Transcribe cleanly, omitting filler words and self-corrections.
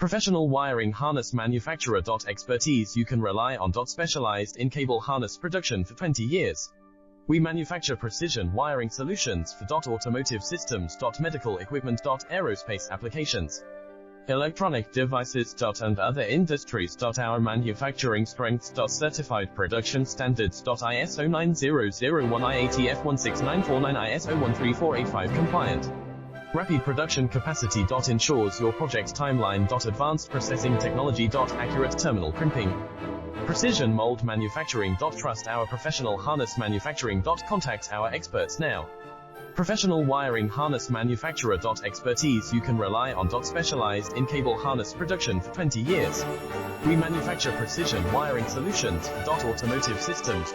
Professional wiring harness manufacturer. Expertise you can rely on. Specialized in cable harness production for 20 years. We manufacture precision wiring solutions for automotive systems, medical equipment, aerospace applications, electronic devices, and other industries. Our manufacturing strengths. Certified production standards. ISO 9001 IATF 16949 ISO 13485 compliant. Rapid production capacity. Ensures your project timeline. Advanced processing technology. Accurate terminal crimping. Precision mold manufacturing. Trust our professional harness manufacturing. Contact our experts now. Professional wiring harness manufacturer. Expertise you can rely on. Specialized in cable harness production for 20 years. We manufacture precision wiring solutions for automotive systems,